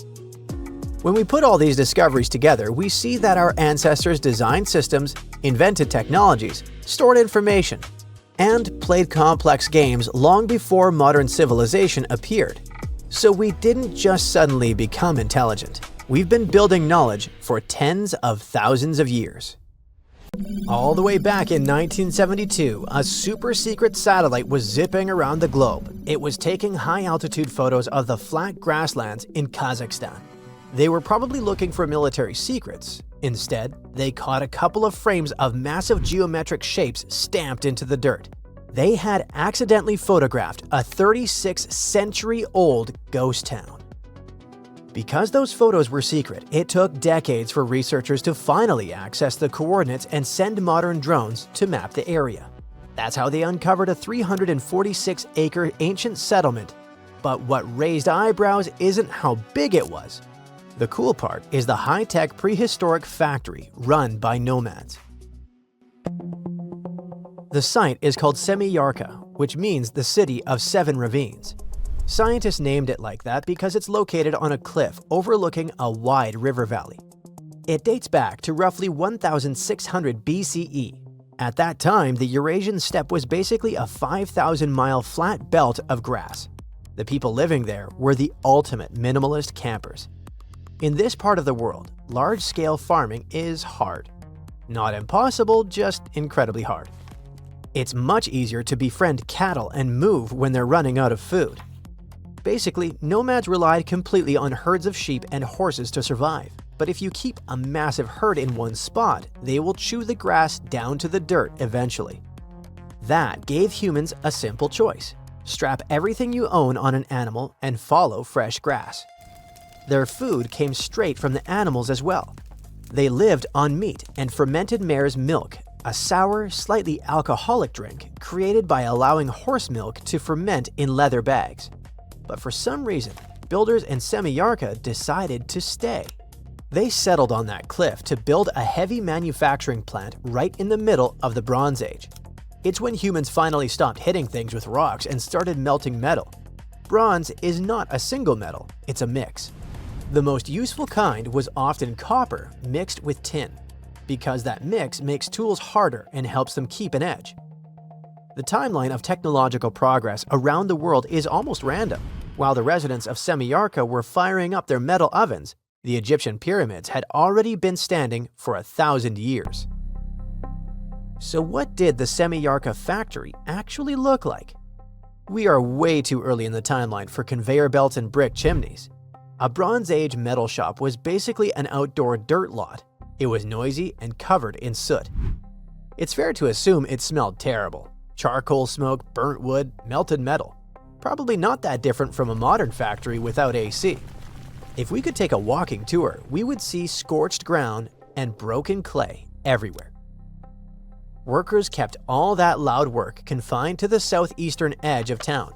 When we put all these discoveries together, we see that our ancestors designed systems, invented technologies, stored information, and played complex games long before modern civilization appeared. So we didn't just suddenly become intelligent. We've been building knowledge for tens of thousands of years. All the way back in 1972, a super-secret satellite was zipping around the globe. It was taking high-altitude photos of the flat grasslands in Kazakhstan. They were probably looking for military secrets. Instead, they caught a couple of frames of massive geometric shapes stamped into the dirt. They had accidentally photographed a 36-century-old ghost town. Because those photos were secret, it took decades for researchers to finally access the coordinates and send modern drones to map the area. That's how they uncovered a 346-acre ancient settlement. But what raised eyebrows isn't how big it was. The cool part is the high-tech prehistoric factory run by nomads. The site is called Semiyarka, which means the city of seven ravines. Scientists named it like that because it's located on a cliff overlooking a wide river valley. It dates back to roughly 1600 BCE. At that time, the Eurasian steppe was basically a 5,000-mile flat belt of grass. The people living there were the ultimate minimalist campers. In this part of the world, large-scale farming is hard. Not impossible, just incredibly hard. It's much easier to befriend cattle and move when they're running out of food. Basically, nomads relied completely on herds of sheep and horses to survive. But if you keep a massive herd in one spot, they will chew the grass down to the dirt eventually. That gave humans a simple choice. Strap everything you own on an animal and follow fresh grass. Their food came straight from the animals as well. They lived on meat and fermented mare's milk, a sour, slightly alcoholic drink created by allowing horse milk to ferment in leather bags. But for some reason, builders in Semiyarka decided to stay. They settled on that cliff to build a heavy manufacturing plant right in the middle of the Bronze Age. It's when humans finally stopped hitting things with rocks and started melting metal. Bronze is not a single metal, it's a mix. The most useful kind was often copper mixed with tin, because that mix makes tools harder and helps them keep an edge. The timeline of technological progress around the world is almost random. While the residents of Semiyarka were firing up their metal ovens, the Egyptian pyramids had already been standing for 1,000 years. So what did the Semiyarka factory actually look like? We are way too early in the timeline for conveyor belts and brick chimneys. A Bronze Age metal shop was basically an outdoor dirt lot. It was noisy and covered in soot. It's fair to assume it smelled terrible. Charcoal smoke, burnt wood, melted metal. Probably not that different from a modern factory without AC. If we could take a walking tour, we would see scorched ground and broken clay everywhere. Workers kept all that loud work confined to the southeastern edge of town.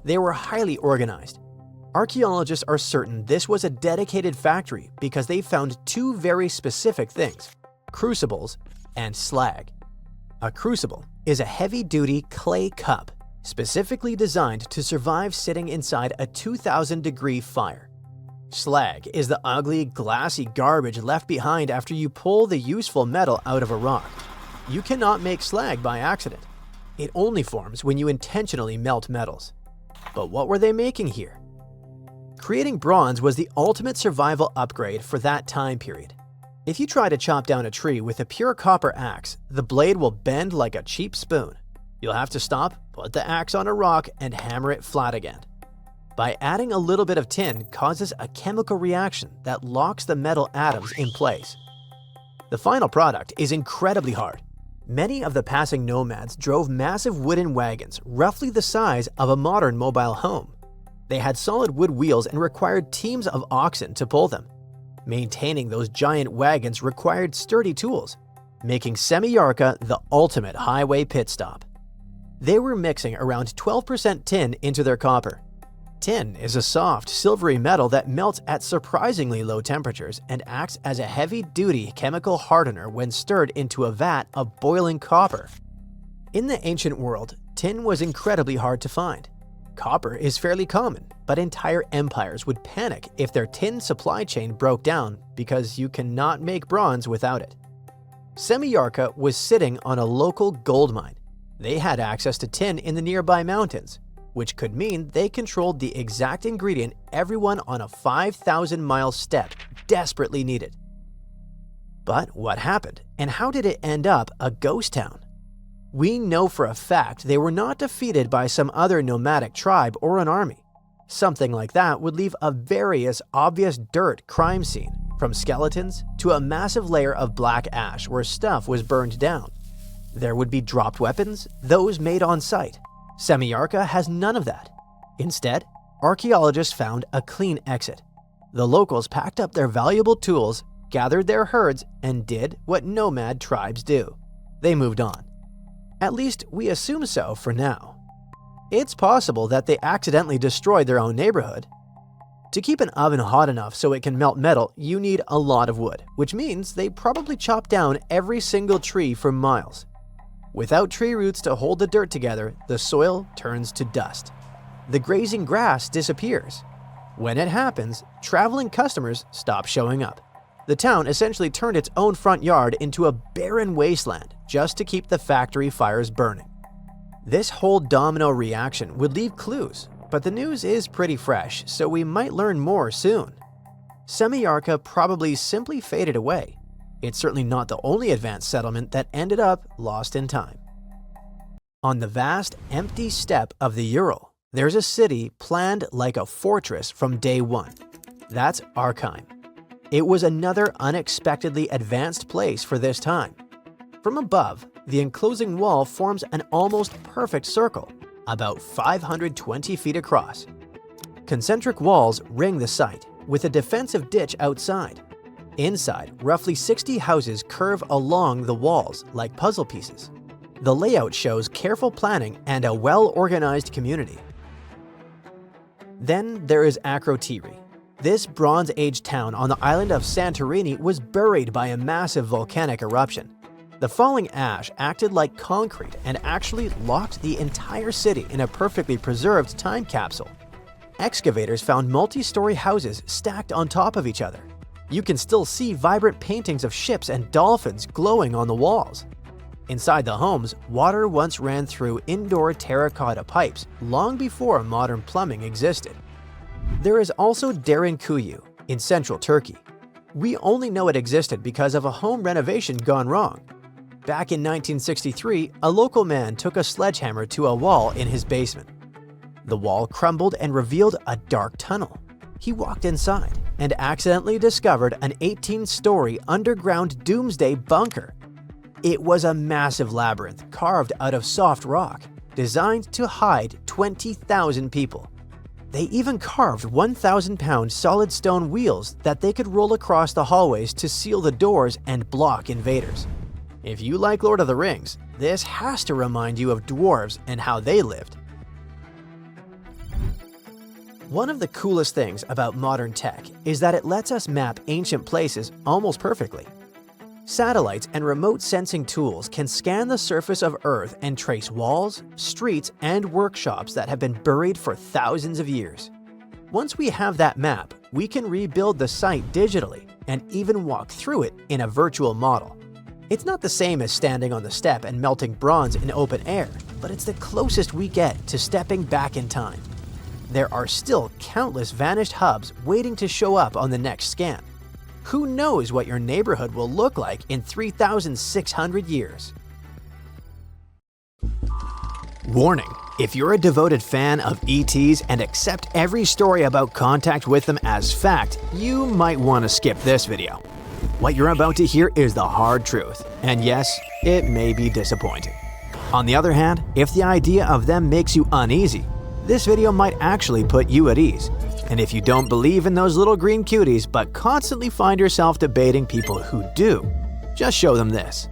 They were highly organized. Archaeologists are certain this was a dedicated factory because they found two very specific things: crucibles and slag. A crucible is a heavy-duty clay cup specifically designed to survive sitting inside a 2,000-degree fire. Slag is the ugly, glassy garbage left behind after you pull the useful metal out of a rock. You cannot make slag by accident. It only forms when you intentionally melt metals. But what were they making here? Creating bronze was the ultimate survival upgrade for that time period. If you try to chop down a tree with a pure copper axe, the blade will bend like a cheap spoon. You'll have to stop, put the axe on a rock, and hammer it flat again. By adding a little bit of tin causes a chemical reaction that locks the metal atoms in place. The final product is incredibly hard. Many of the passing nomads drove massive wooden wagons roughly the size of a modern mobile home. They had solid wood wheels and required teams of oxen to pull them. Maintaining those giant wagons required sturdy tools, making Semiyarka the ultimate highway pit stop. They were mixing around 12% tin into their copper. Tin is a soft, silvery metal that melts at surprisingly low temperatures and acts as a heavy-duty chemical hardener when stirred into a vat of boiling copper. In the ancient world, tin was incredibly hard to find. Copper is fairly common, but entire empires would panic if their tin supply chain broke down because you cannot make bronze without it. Semiyarka was sitting on a local gold mine. They had access to tin in the nearby mountains, which could mean they controlled the exact ingredient everyone on a 5,000-mile steppe desperately needed. But what happened, and how did it end up a ghost town? We know for a fact they were not defeated by some other nomadic tribe or an army. Something like that would leave a obvious dirt crime scene, from skeletons to a massive layer of black ash where stuff was burned down. There would be dropped weapons, those made on site. Semiyarka has none of that. Instead, archaeologists found a clean exit. The locals packed up their valuable tools, gathered their herds, and did what nomad tribes do. They moved on. At least we assume so for now. It's possible that they accidentally destroyed their own neighborhood. To keep an oven hot enough so it can melt metal, you need a lot of wood, which means they probably chopped down every single tree for miles. Without tree roots to hold the dirt together, the soil turns to dust. The grazing grass disappears. When it happens, traveling customers stop showing up. The town essentially turned its own front yard into a barren wasteland just to keep the factory fires burning. This whole domino reaction would leave clues, but the news is pretty fresh, so we might learn more soon. Semiyarka probably simply faded away. It's certainly not the only advanced settlement that ended up lost in time. On the vast, empty steppe of the Ural, there's a city planned like a fortress from day one. That's Archaim. It was another unexpectedly advanced place for this time. From above, the enclosing wall forms an almost perfect circle, about 520 feet across. Concentric walls ring the site, with a defensive ditch outside. Inside, roughly 60 houses curve along the walls like puzzle pieces. The layout shows careful planning and a well-organized community. Then there is Akrotiri. This Bronze Age town on the island of Santorini was buried by a massive volcanic eruption. The falling ash acted like concrete and actually locked the entire city in a perfectly preserved time capsule. Excavators found multi-story houses stacked on top of each other. You can still see vibrant paintings of ships and dolphins glowing on the walls. Inside the homes, water once ran through indoor terracotta pipes long before modern plumbing existed. There is also Derinkuyu in central Turkey. We only know it existed because of a home renovation gone wrong. Back in 1963, a local man took a sledgehammer to a wall in his basement. The wall crumbled and revealed a dark tunnel. He walked inside and accidentally discovered an 18-story underground doomsday bunker. It was a massive labyrinth carved out of soft rock, designed to hide 20,000 people. They even carved 1,000-pound solid stone wheels that they could roll across the hallways to seal the doors and block invaders. If you like Lord of the Rings, this has to remind you of dwarves and how they lived. One of the coolest things about modern tech is that it lets us map ancient places almost perfectly. Satellites and remote sensing tools can scan the surface of Earth and trace walls, streets, and workshops that have been buried for thousands of years. Once we have that map, we can rebuild the site digitally and even walk through it in a virtual model. It's not the same as standing on the step and melting bronze in open air, but it's the closest we get to stepping back in time. There are still countless vanished hubs waiting to show up on the next scan. Who knows what your neighborhood will look like in 3,600 years? Warning: if you're a devoted fan of ETs and accept every story about contact with them as fact, you might want to skip this video. What you're about to hear is the hard truth, and yes, it may be disappointing. On the other hand, if the idea of them makes you uneasy, this video might actually put you at ease. And if you don't believe in those little green cuties but constantly find yourself debating people who do, just show them this.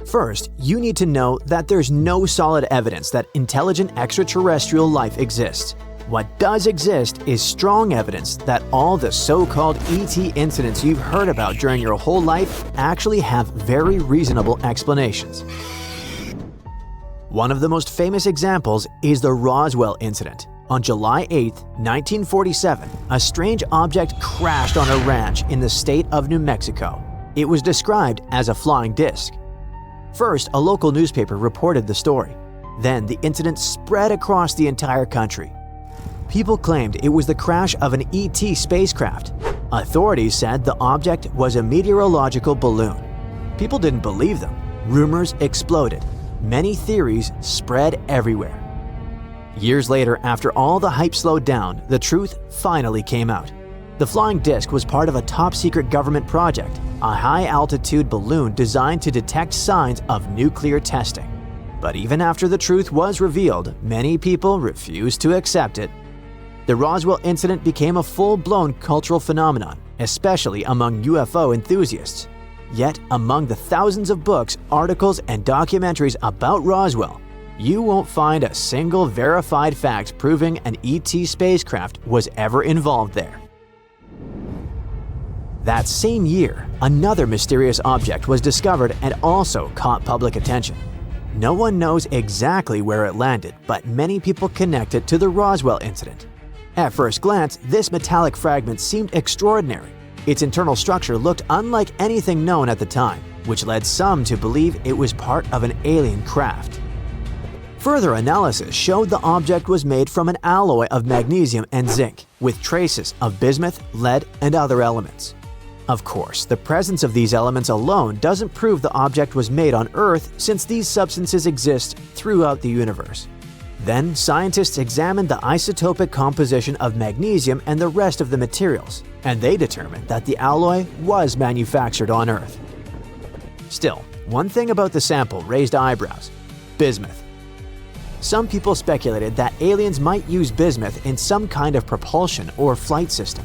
First, you need to know that there's no solid evidence that intelligent extraterrestrial life exists. What does exist is strong evidence that all the so-called ET incidents you've heard about during your whole life actually have very reasonable explanations. One of the most famous examples is the Roswell incident. On July 8, 1947, a strange object crashed on a ranch in the state of New Mexico. It was described as a flying disc. First, a local newspaper reported the story. Then, the incident spread across the entire country. People claimed it was the crash of an ET spacecraft. Authorities said the object was a meteorological balloon. People didn't believe them. Rumors exploded. Many theories spread everywhere. Years later, after all the hype slowed down, the truth finally came out. The flying disc was part of a top-secret government project, a high-altitude balloon designed to detect signs of nuclear testing. But even after the truth was revealed, many people refused to accept it. The Roswell incident became a full-blown cultural phenomenon, especially among UFO enthusiasts. Yet, among the thousands of books, articles, and documentaries about Roswell, you won't find a single verified fact proving an ET spacecraft was ever involved there. That same year, another mysterious object was discovered and also caught public attention. No one knows exactly where it landed, but many people connect it to the Roswell incident. At first glance, this metallic fragment seemed extraordinary. Its internal structure looked unlike anything known at the time, which led some to believe it was part of an alien craft. Further analysis showed the object was made from an alloy of magnesium and zinc, with traces of bismuth, lead, and other elements. Of course, the presence of these elements alone doesn't prove the object was made on Earth, since these substances exist throughout the universe. Then, scientists examined the isotopic composition of magnesium and the rest of the materials, and they determined that the alloy was manufactured on Earth. Still, one thing about the sample raised eyebrows: bismuth. Some people speculated that aliens might use bismuth in some kind of propulsion or flight system.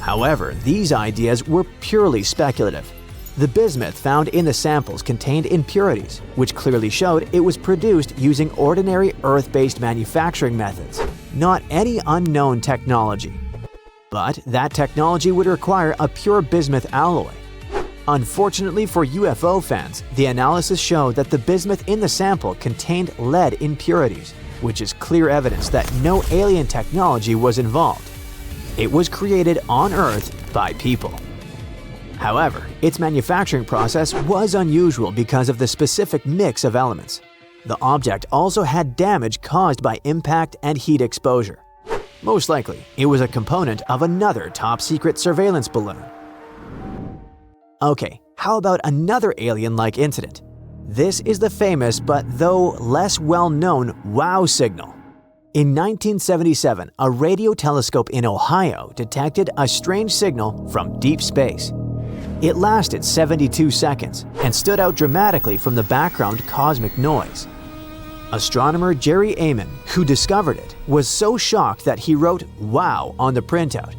However, these ideas were purely speculative. The bismuth found in the samples contained impurities, which clearly showed it was produced using ordinary Earth-based manufacturing methods, not any unknown technology. But that technology would require a pure bismuth alloy. Unfortunately for UFO fans, the analysis showed that the bismuth in the sample contained lead impurities, which is clear evidence that no alien technology was involved. It was created on Earth by people. However, its manufacturing process was unusual because of the specific mix of elements. The object also had damage caused by impact and heat exposure. Most likely, it was a component of another top-secret surveillance balloon. Okay, how about another alien-like incident? This is the famous but though less well-known WOW signal. In 1977, a radio telescope in Ohio detected a strange signal from deep space. It lasted 72 seconds and stood out dramatically from the background cosmic noise. Astronomer Jerry Amon, who discovered it, was so shocked that he wrote "Wow" on the printout.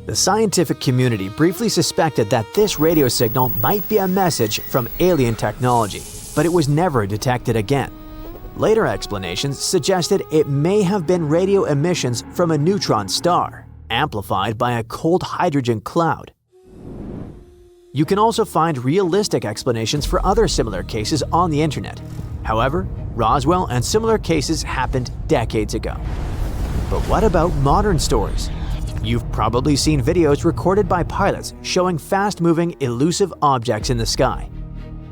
The scientific community briefly suspected that this radio signal might be a message from alien technology, but it was never detected again. Later explanations suggested it may have been radio emissions from a neutron star, amplified by a cold hydrogen cloud. You can also find realistic explanations for other similar cases on the internet. However, Roswell and similar cases happened decades ago. But what about modern stories? You've probably seen videos recorded by pilots showing fast-moving, elusive objects in the sky.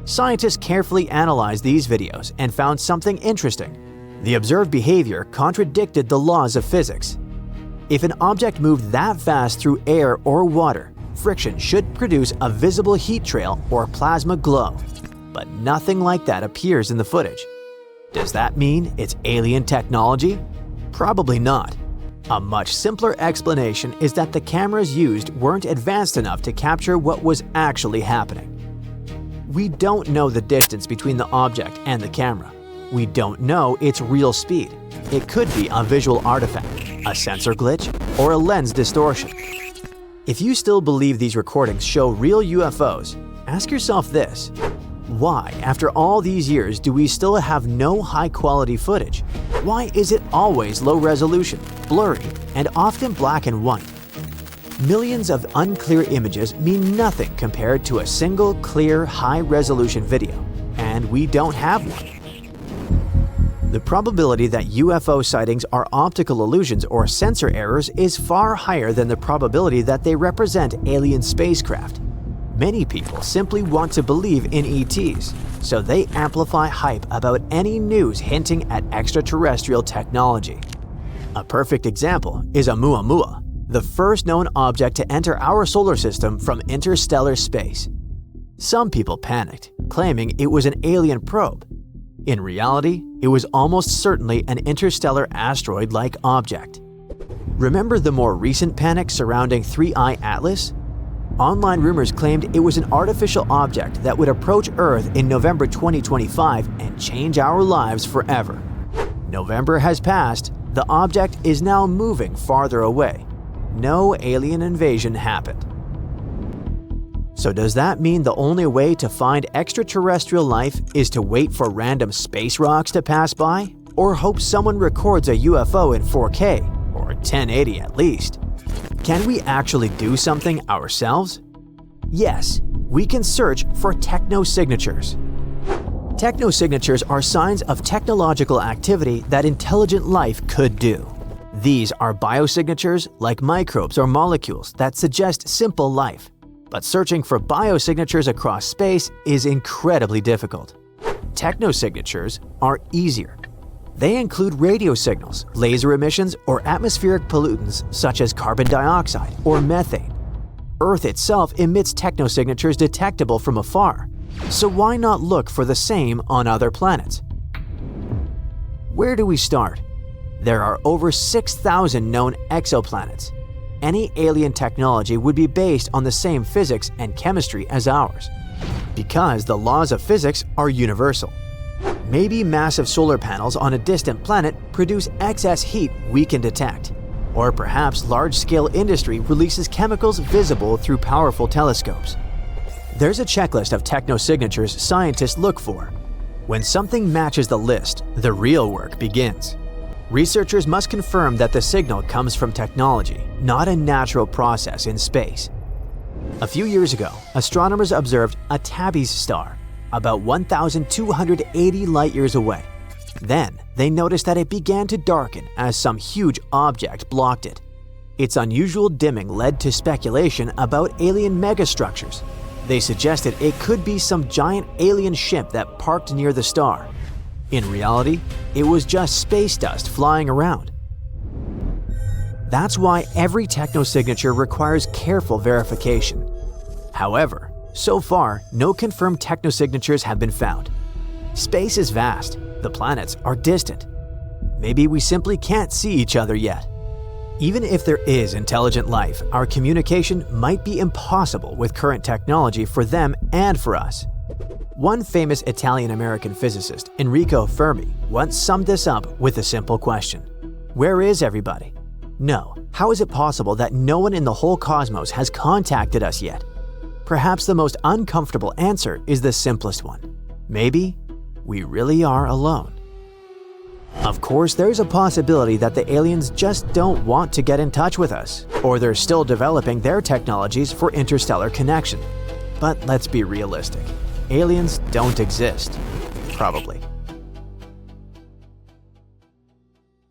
Scientists carefully analyzed these videos and found something interesting. The observed behavior contradicted the laws of physics. If an object moved that fast through air or water, friction should produce a visible heat trail or plasma glow. But nothing like that appears in the footage. Does that mean it's alien technology? Probably not. A much simpler explanation is that the cameras used weren't advanced enough to capture what was actually happening. We don't know the distance between the object and the camera. We don't know its real speed. It could be a visual artifact, a sensor glitch, or a lens distortion. If you still believe these recordings show real UFOs, ask yourself this: why, after all these years, do we still have no high-quality footage? Why is it always low resolution, blurry, and often black and white? Millions of unclear images mean nothing compared to a single, clear, high-resolution video, and we don't have one. The probability that UFO sightings are optical illusions or sensor errors is far higher than the probability that they represent alien spacecraft. Many people simply want to believe in ETs, so they amplify hype about any news hinting at extraterrestrial technology. A perfect example is Oumuamua, the first known object to enter our solar system from interstellar space. Some people panicked, claiming it was an alien probe. In reality, it was almost certainly an interstellar asteroid-like object. Remember the more recent panic surrounding 3I Atlas? Online rumors claimed it was an artificial object that would approach Earth in November 2025 and change our lives forever. November has passed. The object is now moving farther away. No alien invasion happened. So does that mean the only way to find extraterrestrial life is to wait for random space rocks to pass by? Or hope someone records a UFO in 4K, or 1080 at least? Can we actually do something ourselves? Yes, we can search for technosignatures. Technosignatures are signs of technological activity that intelligent life could do. These are biosignatures like microbes or molecules that suggest simple life. But searching for biosignatures across space is incredibly difficult. Technosignatures are easier. They include radio signals, laser emissions, or atmospheric pollutants such as carbon dioxide or methane. Earth itself emits technosignatures detectable from afar, so why not look for the same on other planets? Where do we start? There are over 6,000 known exoplanets. Any alien technology would be based on the same physics and chemistry as ours, because the laws of physics are universal. Maybe massive solar panels on a distant planet produce excess heat we can detect. Or perhaps large-scale industry releases chemicals visible through powerful telescopes. There's a checklist of technosignatures scientists look for. When something matches the list, the real work begins. Researchers must confirm that the signal comes from technology, not a natural process in space. A few years ago, astronomers observed a Tabby's star, about 1,280 light-years away. Then, they noticed that it began to darken as some huge object blocked it. Its unusual dimming led to speculation about alien megastructures. They suggested it could be some giant alien ship that parked near the star. In reality, it was just space dust flying around. That's why every technosignature requires careful verification. However, so far, no confirmed technosignatures have been found. Space is vast. The planets are distant. Maybe we simply can't see each other yet. Even if there is intelligent life, our communication might be impossible with current technology for them and for us. One famous Italian-American physicist, Enrico Fermi, once summed this up with a simple question: where is everybody? No, How is it possible that no one in the whole cosmos has contacted us yet? Perhaps the most uncomfortable answer is the simplest one. Maybe we really are alone. Of course, there's a possibility that the aliens just don't want to get in touch with us, or they're still developing their technologies for interstellar connection. But let's be realistic. Aliens don't exist. Probably.